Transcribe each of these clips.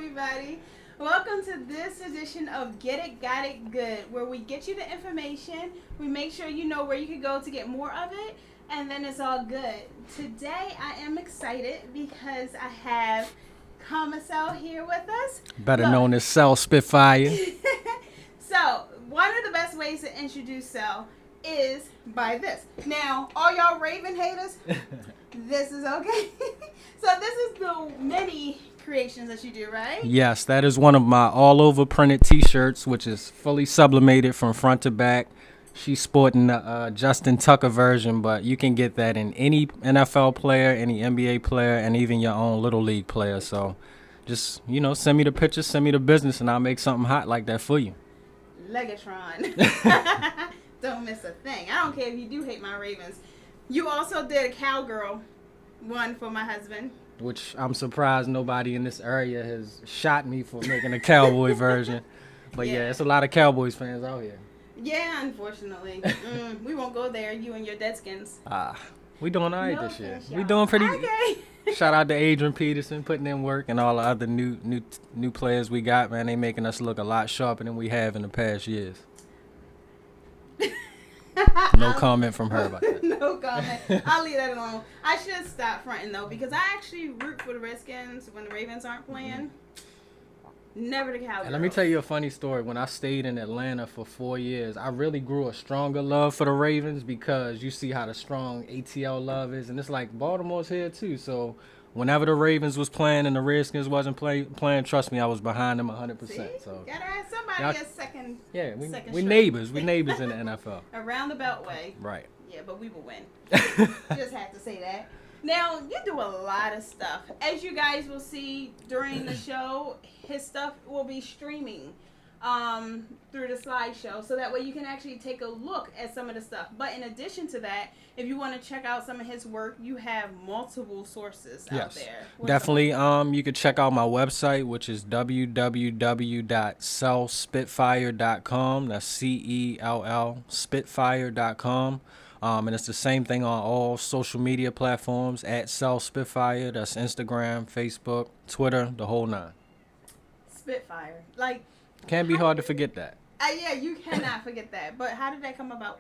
everybody. Welcome to this edition of Get It, Got It Good, where we get you the information, we make sure you know where you can go to get more of it, and then it's all good. Today, I am excited because I have Comacell here with us. Better known as Cell Spitfire. So, one of the best ways to introduce Cell is by this. Now, all y'all Raven haters, this is okay. So this is the many creations that you do, right? Yes, that is one of my all-over printed T-shirts, which is fully sublimated from front to back. She's sporting the Justin Tucker version, but you can get that in any NFL player, any NBA player, and even your own Little League player. So just, send me the pictures, send me the business, and I'll make something hot like that for you. Legatron. Don't miss a thing. I don't care if you do hate my Ravens. You also did a cowgirl one for my husband. Which I'm surprised nobody in this area has shot me for making a cowboy version. But yeah, it's a lot of Cowboys fans out here. Yeah, unfortunately. We won't go there, you and your Deadskins. We doing all right this year. We doing pretty okay. Shout out to Adrian Peterson putting in work and all the other new players we got, man. They making us look a lot sharper than we have in the past years. No comment from her about that. No comment. I'll leave that alone. I should stop fronting though, because I actually root for the Redskins when the Ravens aren't playing. Never the Cowboys. And let me tell you a funny story. When I stayed in Atlanta for 4 years, I really grew a stronger love for the Ravens because you see how the strong ATL love is, and it's like Baltimore's here too. So whenever the Ravens was playing and the Redskins wasn't playing, trust me, I was behind them 100%. See? So gotta have somebody a second. Yeah, we second neighbors. We neighbors in the NFL. Around the Beltway. Right. Yeah, but we will win. Just have to say that. Now, you do a lot of stuff. As you guys will see during the show, his stuff will be streaming through the slideshow. So that way you can actually take a look at some of the stuff. But in addition to that, if you want to check out some of his work, you have multiple sources out there. Definitely. You could check out my website, which is www.cellspitfire.com. That's CELL Spitfire.com. And it's the same thing on all social media platforms at Cell Spitfire. That's Instagram, Facebook, Twitter, the whole nine. Spitfire. Can't be hard to forget that. Yeah, you cannot forget that. But how did that come about?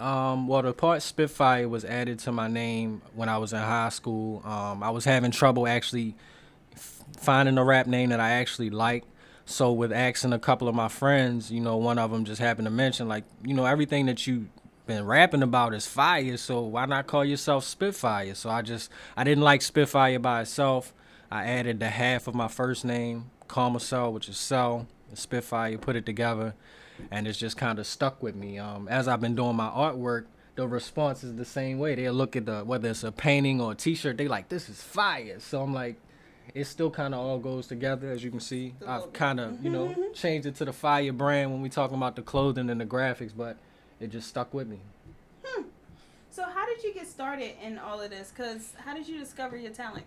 Well, the part Spitfire was added to my name when I was in high school. I was having trouble actually finding a rap name that I actually liked. So with asking a couple of my friends, one of them just happened to mention, everything that you been rapping about is fire, so why not call yourself Spitfire? So I didn't like Spitfire by itself. I added the half of my first name, Comacell, which is Cell, and Spitfire, put it together, and it's just kind of stuck with me. As I've been doing my artwork, the response is the same way. They'll look at whether it's a painting or a t-shirt, they like, this is fire. So I'm like, it still kind of all goes together, as you can see. I've kind of, changed it to the Fire brand when we talking about the clothing and the graphics, but it just stuck with me. So how did you get started in all of this? Because how did you discover your talent?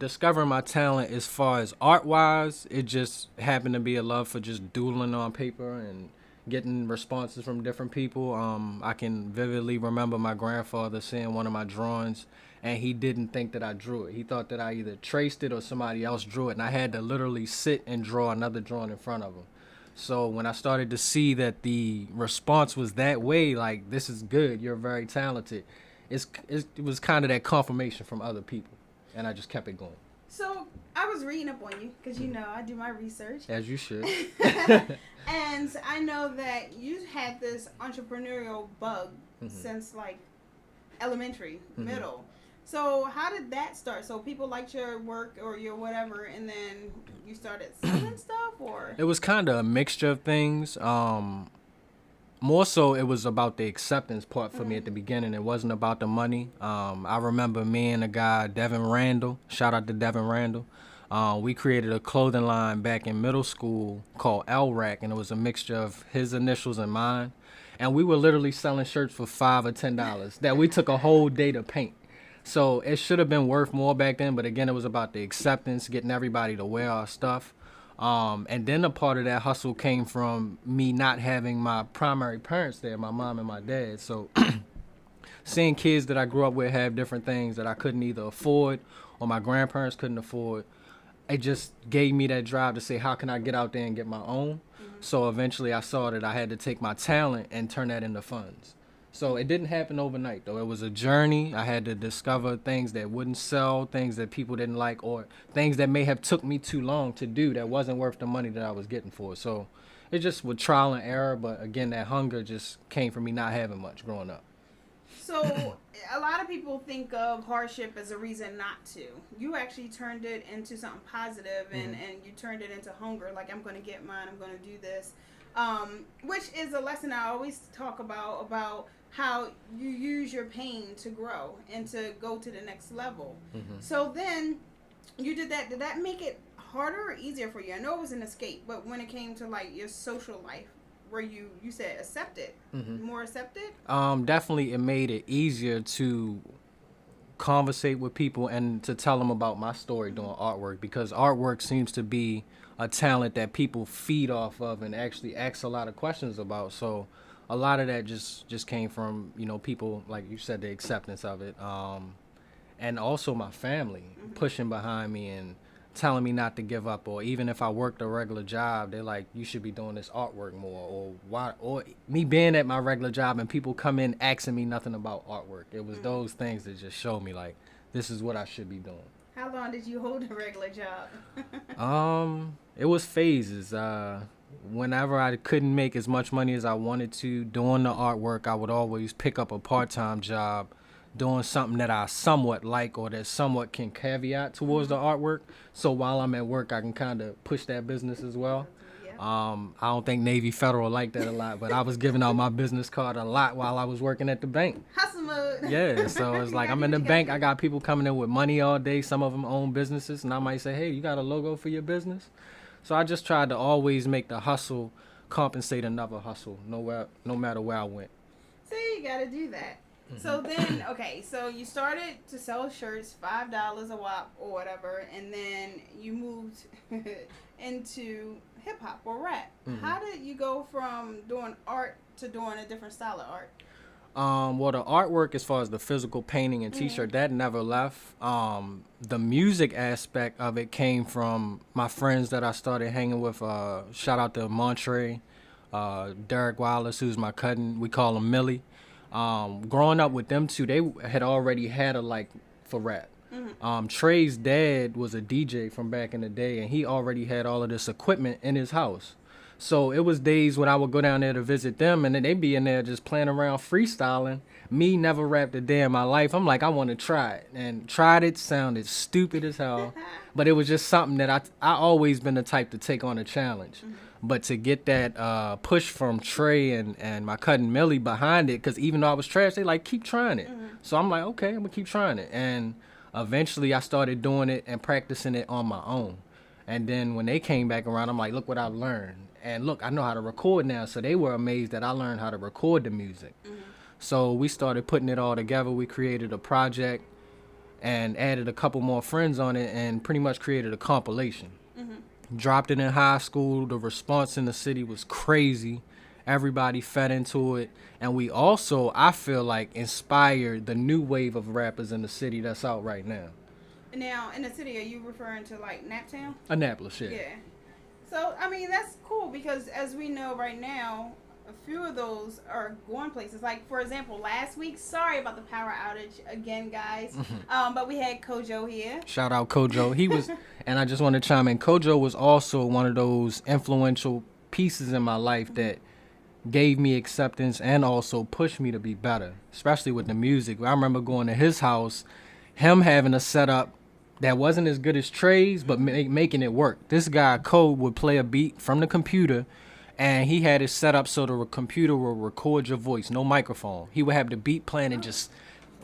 Discovering my talent as far as art-wise, it just happened to be a love for just doodling on paper and getting responses from different people. I can vividly remember my grandfather seeing one of my drawings, and he didn't think that I drew it. He thought that I either traced it or somebody else drew it, and I had to literally sit and draw another drawing in front of him. So when I started to see that the response was that way, like, this is good, you're very talented, it was kind of that confirmation from other people, and I just kept it going. So I was reading up on you, because I do my research. As you should. And I know that you had this entrepreneurial bug since, elementary, middle. So how did that start? So people liked your work or your whatever, and then you started selling stuff, or? It was kind of a mixture of things. More so, it was about the acceptance part for me at the beginning. It wasn't about the money. I remember me and a guy, Devin Randall. Shout out to Devin Randall. We created a clothing line back in middle school called L-Rack, and it was a mixture of his initials and mine. And we were literally selling shirts for $5 or $10 that we took a whole day to paint. So it should have been worth more back then, but again, it was about the acceptance, getting everybody to wear our stuff. And then a part of that hustle came from me not having my primary parents there, my mom and my dad. So seeing kids that I grew up with have different things that I couldn't either afford or my grandparents couldn't afford, it just gave me that drive to say, how can I get out there and get my own? So eventually I saw that I had to take my talent and turn that into funds. So it didn't happen overnight, though. It was a journey. I had to discover things that wouldn't sell, things that people didn't like, or things that may have took me too long to do that wasn't worth the money that I was getting for. So it just was trial and error. But again, that hunger just came from me not having much growing up. So a lot of people think of hardship as a reason not to. You actually turned it into something positive, and you turned it into hunger. Like, I'm going to get mine. I'm going to do this. Which is a lesson I always talk about how you use your pain to grow and to go to the next level. So then you did that. Did that make it harder or easier for you? I know it was an escape, but when it came to like your social life, were you said accepted, more accepted? Definitely it made it easier to conversate with people and to tell them about my story doing artwork, because artwork seems to be a talent that people feed off of and actually ask a lot of questions about. So a lot of that just came from, people, like you said, the acceptance of it. And also my family pushing behind me and telling me not to give up, or even if I worked a regular job, they're like, you should be doing this artwork more, or me being at my regular job and people come in asking me nothing about artwork. It was those things that just showed me like, this is what I should be doing. How long did you hold a regular job? It was phases. Whenever I couldn't make as much money as I wanted to doing the artwork, I would always pick up a part-time job doing something that I somewhat like, or that somewhat can caveat towards the artwork. So while I'm at work, I can kind of push that business as well. I don't think Navy Federal liked that a lot, but I was giving out my business card a lot while I was working at the bank. Hustle mode. Yeah, so it's like I'm in the bank. I got people coming in with money all day. Some of them own businesses, and I might say, hey, you got a logo for your business? So I just tried to always make the hustle compensate another hustle, no matter where I went. See, you got to do that. So then, okay, so you started to sell shirts, $5 a wop or whatever, and then you moved into hip-hop or rap. How did you go from doing art to doing a different style of art? Well, the artwork, as far as the physical painting and t-shirt, that never left. The music aspect of it came from my friends that I started hanging with. Shout out to Montre, Derek Wallace, who's my cousin. We call him Millie. Growing up with them two, they had already had a like for rap. Trey's dad was a DJ from back in the day, and he already had all of this equipment in his house. So it was days when I would go down there to visit them, and then they'd be in there just playing around freestyling. Me never rapped a day in my life. I'm like, I want to try it. And tried it, sounded stupid as hell. But it was just something that I always been the type to take on a challenge. But to get that push from Trey and my cousin Millie behind it, because even though I was trash, they like, keep trying it. So I'm like, okay, I'm going to keep trying it. And eventually I started doing it and practicing it on my own. And then when they came back around, I'm like, look what I've learned. And look, I know how to record now. So they were amazed that I learned how to record the music. So we started putting it all together. We created a project and added a couple more friends on it and pretty much created a compilation. Dropped it in high school. The response in the city was crazy. Everybody fed into it. And we also, I feel like, inspired the new wave of rappers in the city that's out right now. Now, in the city, are you referring to like Naptown? Annapolis, yeah. Yeah. So, I mean, that's cool because as we know right now, a few of those are going places. Like, for example, last week, sorry about the power outage again, guys. But we had Kojo here. Shout out Kojo. He was, and I just want to chime in, Kojo was also one of those influential pieces in my life that gave me acceptance and also pushed me to be better, especially with the music. I remember going to his house, him having a setup that wasn't as good as Trey's, but making it work. This guy, Code, would play a beat from the computer, and he had it set up so the computer will record your voice, no microphone. He would have the beat playing and just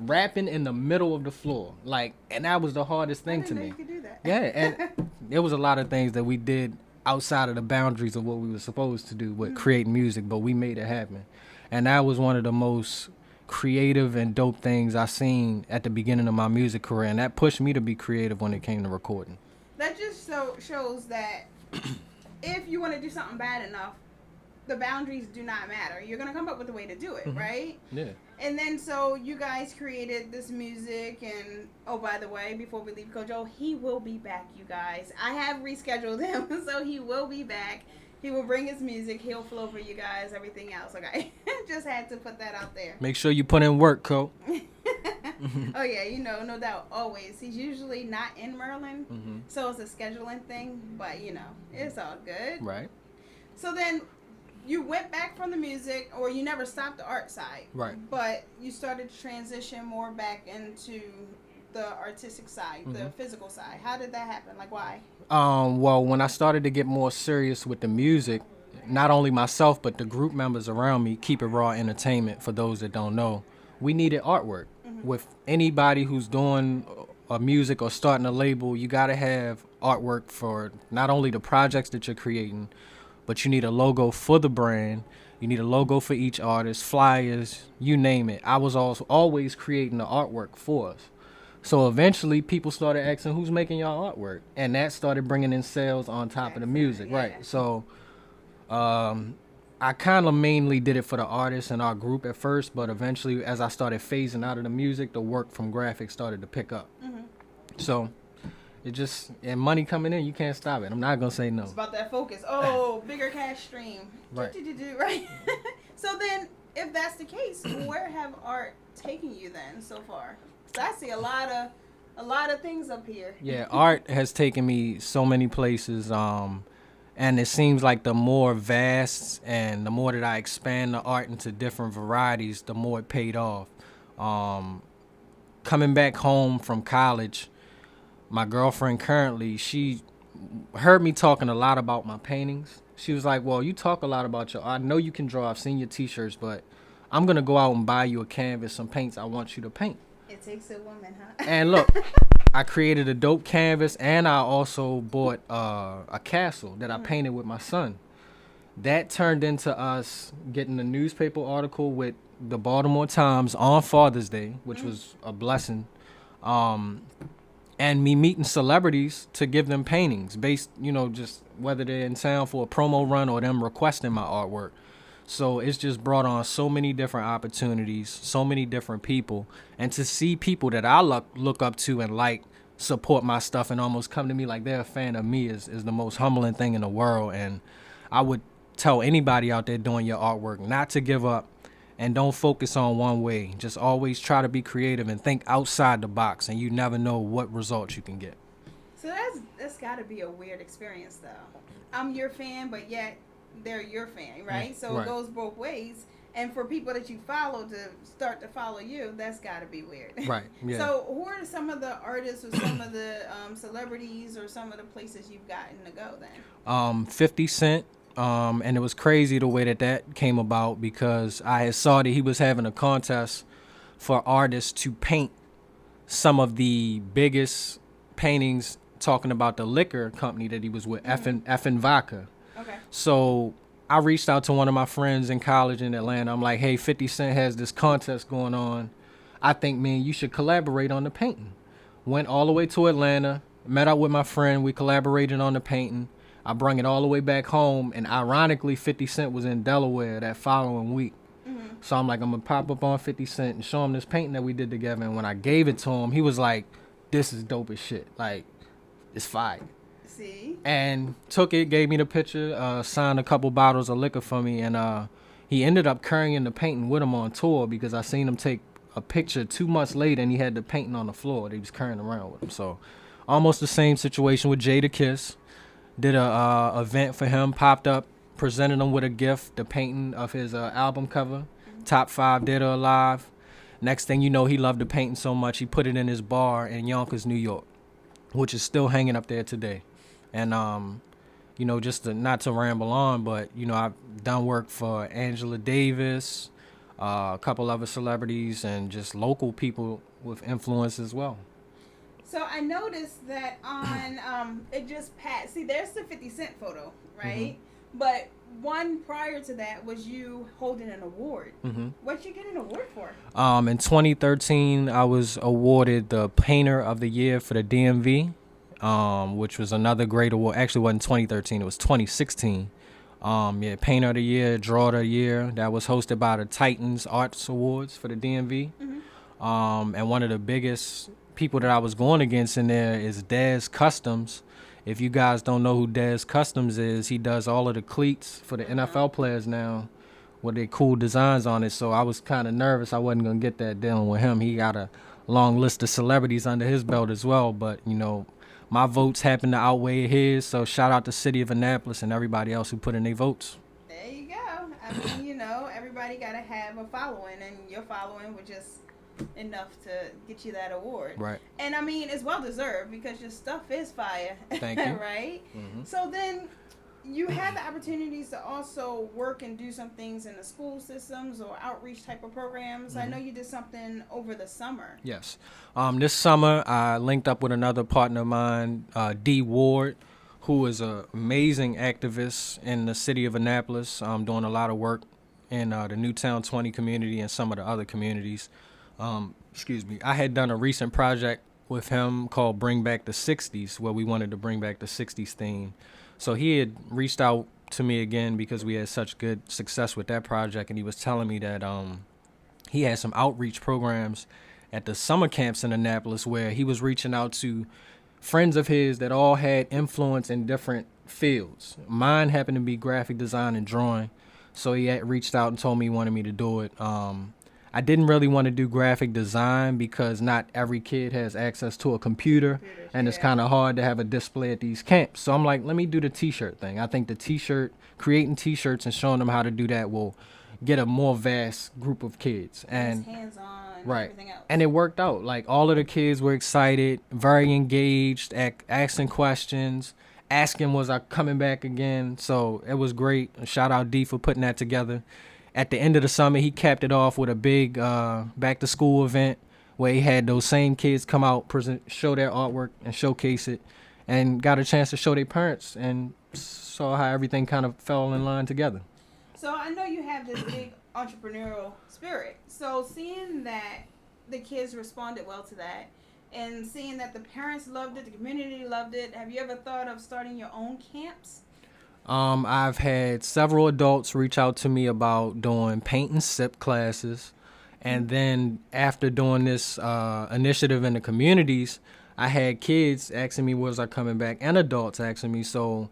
rapping in the middle of the floor. Like, and that was the hardest thing to me. You could do that. Yeah, and there was a lot of things that we did outside of the boundaries of what we were supposed to do with creating music, but we made it happen. And that was one of the most creative and dope things I seen at the beginning of my music career, and that pushed me to be creative when it came to recording. That just shows that if you want to do something bad enough, the boundaries do not matter. You're gonna come up with a way to do it, right? Yeah. And then so you guys created this music, and oh, by the way, before we leave Coach O, he will be back, you guys. I have rescheduled him, so he will be back. He will bring his music. He'll flow for you guys. Everything else, okay? Just had to put that out there. Make sure you put in work, Coach. Oh yeah, you know, no doubt, always. He's usually not in Maryland, so it's a scheduling thing. But you know, it's all good. Right. So then, you went back from the music, or you never stopped the art side. Right. But you started to transition more back into the artistic side, the physical side. How did that happen? Like, why? Well, when I started to get more serious with the music, not only myself, but the group members around me, Keep It Raw Entertainment, for those that don't know, we needed artwork. With anybody who's doing a music or starting a label, you got to have artwork for not only the projects that you're creating, but you need a logo for the brand. You need a logo for each artist, flyers, you name it. I was also always creating the artwork for us. So eventually people started asking, who's making y'all artwork? And that started bringing in sales on top of the music, right? So I kind of mainly did it for the artists and our group at first, but eventually as I started phasing out of the music, the work from graphics started to pick up. So it just, and money coming in, you can't stop it. I'm not going to say no. It's about that focus. Oh, bigger cash stream. Right. Right. So then, if that's the case, where have art taken you then so far? So I see a lot of things up here. Yeah, art has taken me so many places, and it seems like the more vast and the more that I expand the art into different varieties, the more it paid off. Coming back home from college, my girlfriend currently, she heard me talking a lot about my paintings. She was like, well, you talk a lot about I know you can draw, I've seen your t-shirts, but I'm going to go out and buy you a canvas, some paints I want you to paint. It takes a woman, huh? And look, I created a dope canvas, and I also bought a castle that I painted with my son. That turned into us getting a newspaper article with the Baltimore Times on Father's Day, which was a blessing. And me meeting celebrities to give them paintings based, just whether they're in town for a promo run or them requesting my artwork. So it's just brought on so many different opportunities, so many different people. And to see people that I look up to and like support my stuff and almost come to me like they're a fan of me is the most humbling thing in the world. And I would tell anybody out there doing your artwork not to give up and don't focus on one way. Just always try to be creative and think outside the box, and you never know what results you can get. So that's got to be a weird experience, though. I'm your fan, but yet they're your fan, right? So right. It goes both ways. And for people that you follow to start to follow you, that's got to be weird. Right, yeah. So who are some of the artists or some of the celebrities or some of the places you've gotten to go then? 50 Cent. And it was crazy the way that came about, because I had saw that he was having a contest for artists to paint some of the biggest paintings talking about the liquor company that he was with, Effin' Vodka. Okay. So I reached out to one of my friends in college in Atlanta. I'm like, hey, 50 Cent has this contest going on. I think, man, you should collaborate on the painting. Went all the way to Atlanta, met up with my friend. We collaborated on the painting. I brung it all the way back home, and ironically, 50 Cent was in Delaware that following week. So I'm like, I'm going to pop up on 50 Cent and show him this painting that we did together. And when I gave it to him, he was like, this is dope as shit. Like, it's fire. See? And took it, gave me the picture, signed a couple bottles of liquor for me, and he ended up carrying the painting with him on tour, because I seen him take a picture 2 months later, and he had the painting on the floor that he was carrying around with him. So almost the same situation with Jada Kiss. Did a event for him, popped up, presented him with a gift, the painting of his album cover, Top 5 Dead or Alive. Next thing you know, he loved the painting so much, he put it in his bar in Yonkers, New York, which is still hanging up there today. And, just not to ramble on, but, I've done work for Angela Davis, a couple other celebrities, and just local people with influence as well. So I noticed that on it just passed. See, there's the 50 Cent photo, right? But one prior to that was you holding an award. What'd you get an award for? In 2013, I was awarded the Painter of the Year for the DMV, which was another great award. Actually, it wasn't 2013; it was 2016. Yeah, Painter of the Year, Drawer of the Year. That was hosted by the Titans Arts Awards for the DMV. And one of the biggest people that I was going against in there is Dez Customs. If you guys don't know who Dez Customs is, he does all of the cleats for the NFL players now with their cool designs on it. So I was kind of nervous I wasn't going to get that dealing with him. He got a long list of celebrities under his belt as well. But, you know, my votes happen to outweigh his. So shout out to City of Annapolis and everybody else who put in their votes. There you go. I mean, you know, everybody got to have a following, and your following was just enough to get you that award. Right. And I mean, it's well deserved because your stuff is fire. Thank you. Right? So then you had the opportunities to also work and do some things in the school systems or outreach type of programs. I know you did something over the summer. Yes. This summer, I linked up with another partner of mine, D. Ward, who is an amazing activist in the city of Annapolis, doing a lot of work in the Newtown 20 community and some of the other communities. I had done a recent project with him called Bring Back the 60s, where we wanted to bring back the 60s theme. So he had reached out to me again because we had such good success with that project, and he was telling me that he had some outreach programs at the summer camps in Annapolis where he was reaching out to friends of his that all had influence in different fields. Mine happened to be graphic design and drawing, so he had reached out and told me he wanted me to do it. I didn't really want to do graphic design because not every kid has access to a computer, and it's kind of hard to have a display at these camps. So I'm like, let me do the t-shirt thing. I think creating t-shirts and showing them how to do that will get a more vast group of kids. And hands-on, right. Everything else. And it worked out. Like, all of the kids were excited, very engaged, asking questions, asking was I coming back again. So it was great. Shout out D for putting that together. At the end of the summer, he capped it off with a big back-to-school event where he had those same kids come out, show their artwork, and showcase it, and got a chance to show their parents and saw how everything kind of fell in line together. So I know you have this big entrepreneurial spirit. So seeing that the kids responded well to that, and seeing that the parents loved it, the community loved it, have you ever thought of starting your own camps? I've had several adults reach out to me about doing paint and sip classes. And then after doing this initiative in the communities, I had kids asking me, was I coming back, and adults asking me. So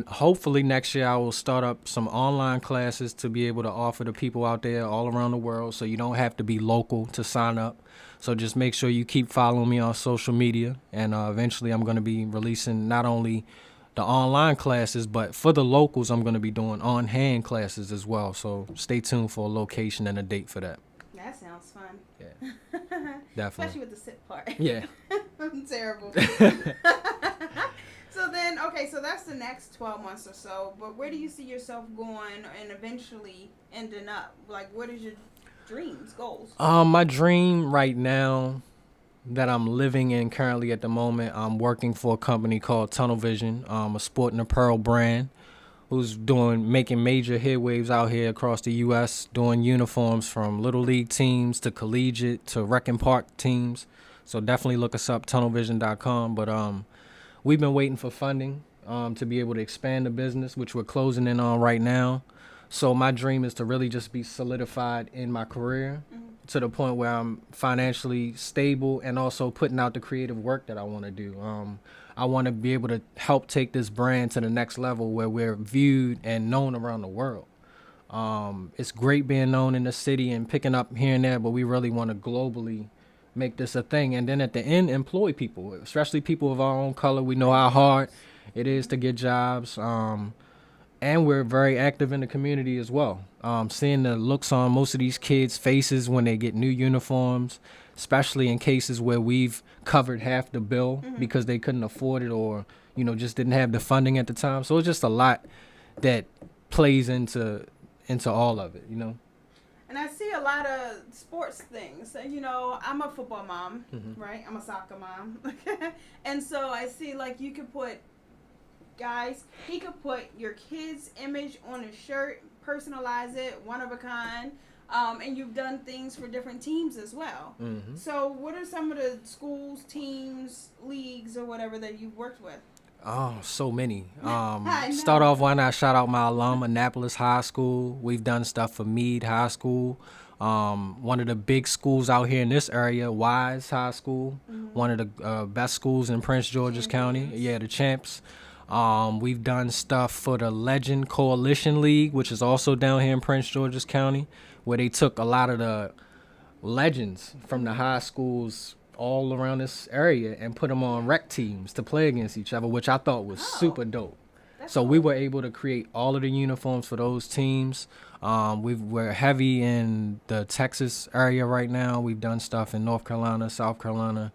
hopefully next year I will start up some online classes to be able to offer to people out there all around the world, so you don't have to be local to sign up. So just make sure you keep following me on social media. And eventually I'm going to be releasing not only the online classes, but for the locals, I'm going to be doing on-hand classes as well. So stay tuned for a location and a date for that. That sounds fun. Yeah, definitely. Especially with the sit part. Yeah. I'm terrible. So then, okay, so that's the next 12 months or so. But where do you see yourself going and eventually ending up? Like, what is your dreams, goals? My dream right now that I'm living in currently at the moment, I'm working for a company called Tunnel Vision, a sport and apparel brand who's making major headwaves out here across the U.S., doing uniforms from little league teams to collegiate to rec and park teams. So definitely look us up, tunnelvision.com. But we've been waiting for funding to be able to expand the business, which we're closing in on right now. So my dream is to really just be solidified in my career to the point where I'm financially stable and also putting out the creative work that I want to do. I want to be able to help take this brand to the next level where we're viewed and known around the world. It's great being known in the city and picking up here and there, but we really want to globally make this a thing. And then at the end, employ people, especially people of our own color. We know how hard it is to get jobs. And we're very active in the community as well. Seeing the looks on most of these kids' faces when they get new uniforms, especially in cases where we've covered half the bill because they couldn't afford it or, just didn't have the funding at the time. So it's just a lot that plays into all of it, And I see a lot of sports things. I'm a football mom, right? I'm a soccer mom. And so I see, like, you could put he could put your kid's image on a shirt, personalize it, one of a kind, and you've done things for different teams as well. So what are some of the schools, teams, leagues, or whatever that you've worked with? Oh, so many. I Start know. off, why not shout out my alum, Annapolis High School. We've done stuff for Meade High School. One of the big schools out here in this area, Wise High School. One of the best schools in Prince George's County. Champions. Yeah, the champs. We've done stuff for the Legend Coalition League, which is also down here in Prince George's County, where they took a lot of the legends from the high schools all around this area and put them on rec teams to play against each other, which I thought was Oh, super dope. that's So we cool. were able to create all of the uniforms for those teams. We're heavy in the Texas area right now. We've done stuff in North Carolina, South Carolina,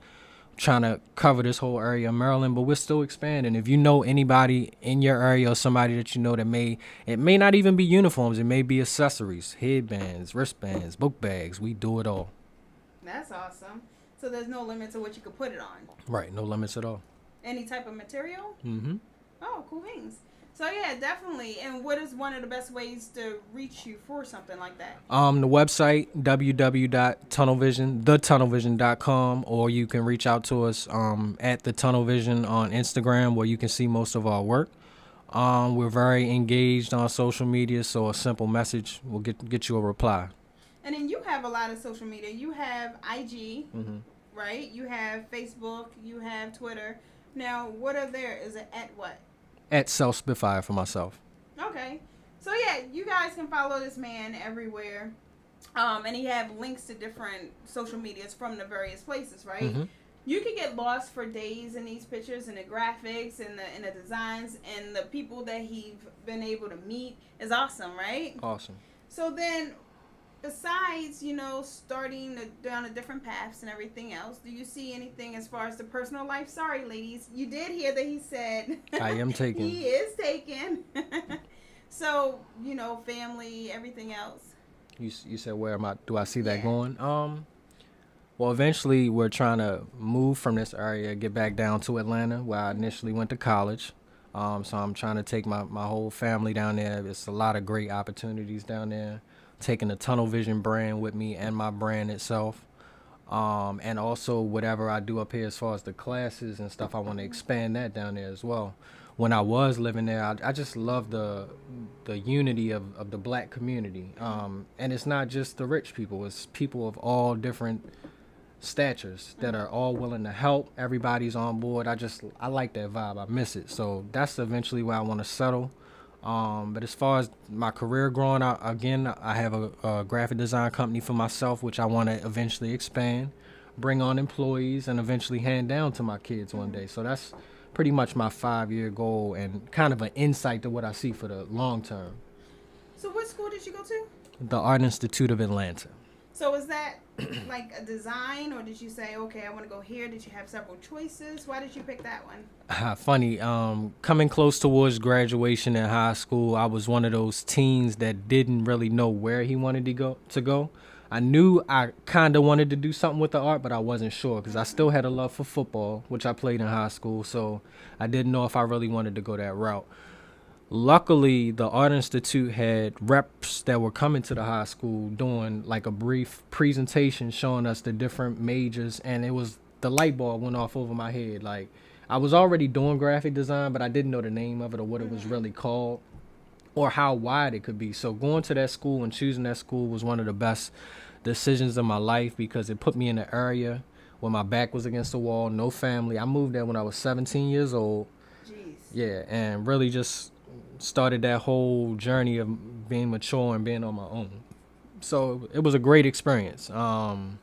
trying to cover this whole area of Maryland, but we're still expanding. If you know anybody in your area or somebody that you know that it may not even be uniforms, it may be accessories, headbands, wristbands, book bags. We do it all. That's awesome. So there's no limit to what you could put it on. Right, no limits at all. Any type of material? Mm-hmm. Oh, cool beans. So yeah, definitely. And what is one of the best ways to reach you for something like that? The website www.tunnelvision.com, or you can reach out to us at the Tunnel Vision on Instagram, where you can see most of our work. We're very engaged on social media, so a simple message will get you a reply. And then you have a lot of social media. You have IG, Mm-hmm. right? You have Facebook. You have Twitter. Now, what are there? Is it at what? At Self Spitfire for myself. Okay. So yeah, you guys can follow this man everywhere. And he have links to different social medias from the various places, right? Mm-hmm. You could get lost for days in these pictures and the graphics and the designs, and the people that he's been able to meet is awesome, right? Awesome. So then, besides, starting down the different paths and everything else, do you see anything as far as the personal life? Sorry, ladies. You did hear that he said I am taken. he is taken. So, family, everything else. You said where am I? Do I see that Yeah. going? Well, eventually we're trying to move from this area, get back down to Atlanta, where I initially went to college. So I'm trying to take my whole family down there. There's a lot of great opportunities down there. Taking the Tunnel Vision brand with me and my brand itself. And also whatever I do up here as far as the classes and stuff, I want to expand that down there as well. When I was living there, I just love the unity of the black community. And it's not just the rich people. It's people of all different statures that are all willing to help. Everybody's on board. I like that vibe. I miss it. So that's eventually where I want to settle. But as far as my career growing out, again, I have a graphic design company for myself, which I want to eventually expand, bring on employees, and eventually hand down to my kids one day. So that's pretty much my 5-year goal and kind of an insight to what I see for the long term. So what school did you go to? The Art Institute of Atlanta. So is that like a design, or did you say, okay, I want to go here? Did you have several choices? Why did you pick that one? Funny, coming close towards graduation in high school, I was one of those teens that didn't really know where he wanted to go. I knew I kind of wanted to do something with the art, but I wasn't sure because I still had a love for football, which I played in high school, so I didn't know if I really wanted to go that route. Luckily, the Art Institute had reps that were coming to the high school doing like a brief presentation showing us the different majors, and the light bulb went off over my head. Like, I was already doing graphic design, but I didn't know the name of it or what it was really called or how wide it could be. So going to that school and choosing that school was one of the best decisions of my life because it put me in an area where my back was against the wall, no family. I moved there when I was 17 years old. Jeez. Yeah, and really just started that whole journey of being mature and being on my own. So it was a great experience. And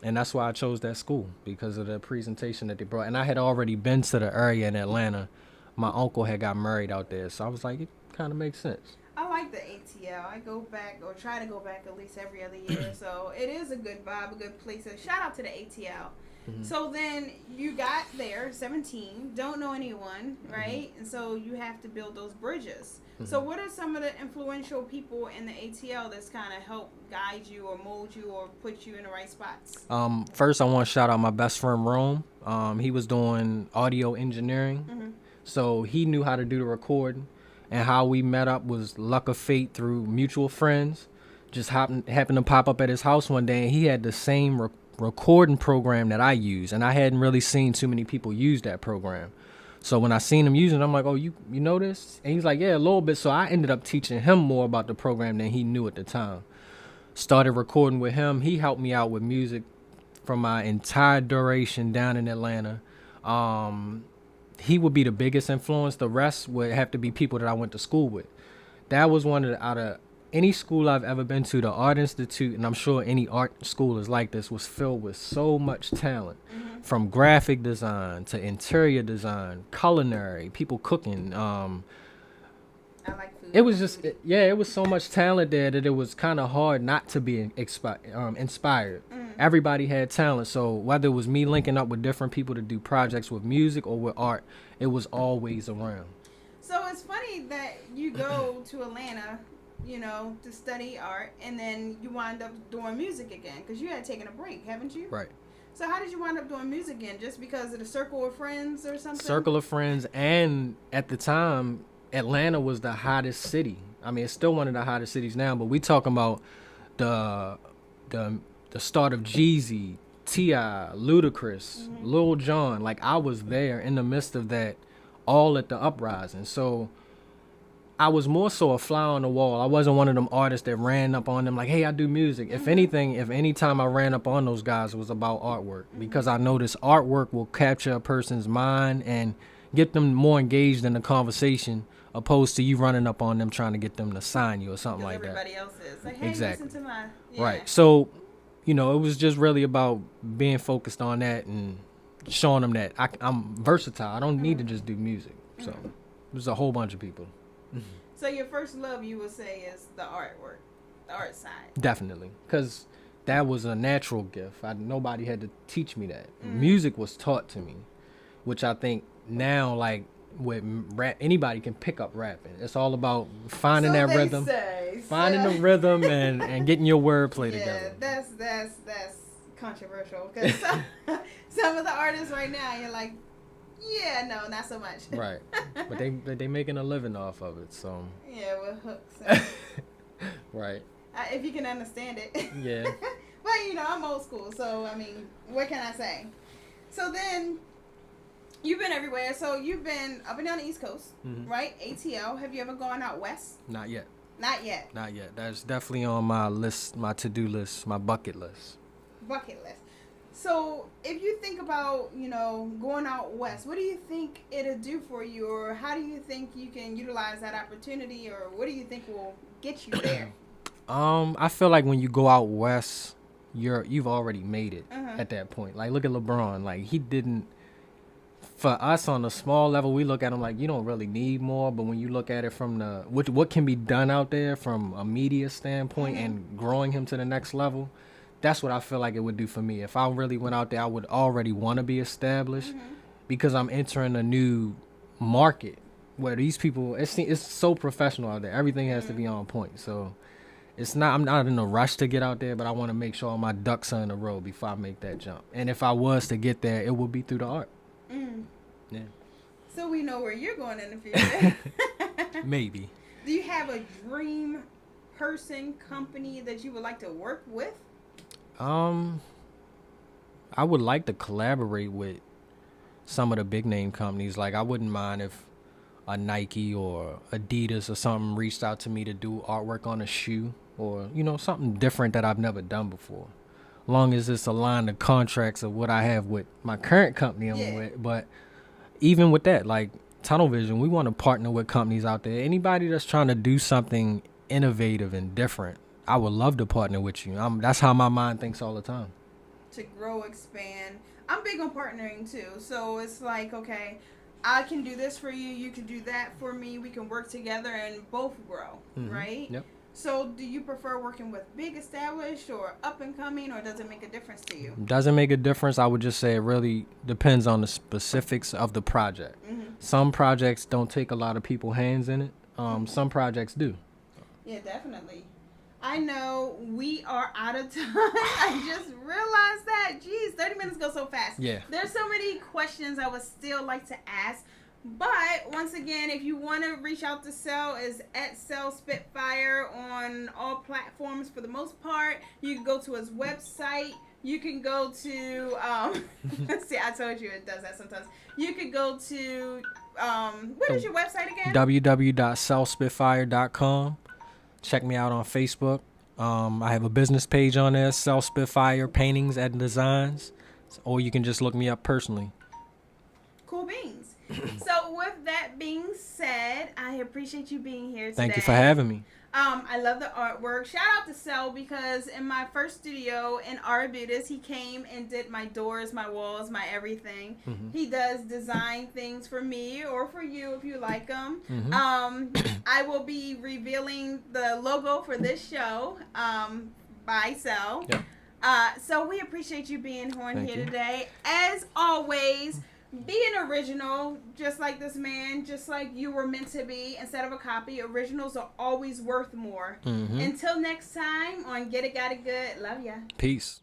that's why I chose that school, because of the presentation that they brought. And I had already been to the area in Atlanta. My uncle had got married out there. So I was like, it kind of makes sense. I like the ATL. I go back, or try to go back at least every other year. So it is a good vibe, a good place. So shout out to the ATL. Mm-hmm. So then you got there, 17, don't know anyone, right? And so you have to build those bridges. Mm-hmm. So what are some of the influential people in the ATL that's kind of help guide you or mold you or put you in the right spots? First, I want to shout out my best friend, Rome. He was doing audio engineering. Mm-hmm. So he knew how to do the recording. And how we met up was luck of fate through mutual friends. Just happened to pop up at his house one day, and he had the same recording program that I use, and I hadn't really seen too many people use that program. So when I seen him using it, I'm like, oh, you know this? And he's like, yeah, a little bit. So I ended up teaching him more about the program than he knew at the time. Started recording with him. He helped me out with music from my entire duration down in Atlanta. He would be the biggest influence. The rest would have to be people that I went to school with. That was one of the, out of any school I've ever been to, the Art Institute, and I'm sure any art school is like this, was filled with so much talent. From graphic design to interior design, culinary, people cooking. I like food. It was just, it was so much talent there that it was kind of hard not to be inspired. Everybody had talent, so whether it was me linking up with different people to do projects with music or with art, it was always around. So it's funny that you go to Atlanta, to study art, and then you wind up doing music again, because you had taken a break, haven't you? Right. So how did you wind up doing music again? Just because of the circle of friends or something? Circle of friends, and at the time, Atlanta was the hottest city. I mean, it's still one of the hottest cities now, but we talking about the start of Jeezy, T.I., Ludacris, Lil Jon. Like, I was there in the midst of that, all at the uprising. So I was more so a fly on the wall. I wasn't one of them artists that ran up on them like, hey, I do music. If anything, if any time I ran up on those guys, it was about artwork, because I noticed artwork will capture a person's mind and get them more engaged in the conversation, opposed to you running up on them trying to get them to sign you or something like that. Everybody else is like, hey, Exactly. listen to my... Right. So, it was just really about being focused on that and showing them that I'm versatile. I don't need to just do music. So there's a whole bunch of people. So your first love, you would say, is the artwork, the art side. Definitely. Because that was a natural gift. Nobody had to teach me that. Music was taught to me, which I think now, like, with rap, anybody can pick up rapping. It's all about finding that rhythm, finding the rhythm, and getting your wordplay together. Yeah, that's controversial, because some of the artists right now, you're like, yeah, no, not so much. Right, but they making a living off of it, so. Yeah, with hooks. And, right. If you can understand it. Yeah. But I'm old school, so I mean, what can I say? So then, you've been everywhere. So you've been up and down the East Coast, right? ATL. Have you ever gone out west? Not yet. Not yet. Not yet. That's definitely on my list, my to-do list, my bucket list. Bucket list. So if you think about, going out west, what do you think it'll do for you, or how do you think you can utilize that opportunity, or what do you think will get you there? I feel like when you go out west, you've already made it at that point. Like, look at LeBron. Like, he didn't. For us on a small level, we look at him like, you don't really need more. But when you look at it from what can be done out there from a media standpoint and growing him to the next level, that's what I feel like it would do for me. If I really went out there, I would already want to be established, because I'm entering a new market where these people, it's so professional out there. Everything has to be on point. So I'm not in a rush to get out there, but I want to make sure all my ducks are in a row before I make that jump. And if I was to get there, it would be through the art. Yeah. So we know where you're going in the future. Maybe. Do you have a dream person, company that you would like to work with? I would like to collaborate with some of the big name companies. Like, I wouldn't mind if a Nike or Adidas or something reached out to me to do artwork on a shoe, or something different that I've never done before. Long as it's aligned to contracts of what I have with my current company I'm with. But even with that, like Tunnel Vision, we want to partner with companies out there. Anybody that's trying to do something innovative and different, I would love to partner with you. That's how my mind thinks all the time. To grow, expand. I'm big on partnering too. So it's like, okay, I can do this for you, you can do that for me, we can work together and both grow, right? Yep. So do you prefer working with big established or up and coming, or does it make a difference to you? Doesn't make a difference. I would just say it really depends on the specifics of the project. Some projects don't take a lot of people's hands in it. Some projects do. Yeah, definitely. I know we are out of time. I just realized that. Jeez, 30 minutes go so fast. Yeah. There's so many questions I would still like to ask. But once again, if you want to reach out to Cell, is at Cell Spitfire on all platforms for the most part. You can go to his website, You can go to, see, I told you it does that sometimes. You could go to, what is your website again? www.sellspitfire.com. Check me out on Facebook. I have a business page on there, Sell Spitfire Paintings and Designs. Or you can just look me up personally. Cool beans. So with that being said, I appreciate you being here today. Thank you for having me. I love the artwork. Shout out to Cell because in my first studio in Arbutus, he came and did my doors, my walls, my everything. Mm-hmm. He does design things for me or for you if you like them. Mm-hmm. I will be revealing the logo for this show by Cell. Yep. So we appreciate you being on here today. As always, be an original, just like this man, just like you were meant to be. Instead of a copy, originals are always worth more. Mm-hmm. Until next time on Get It, Got It Good. Love ya. Peace.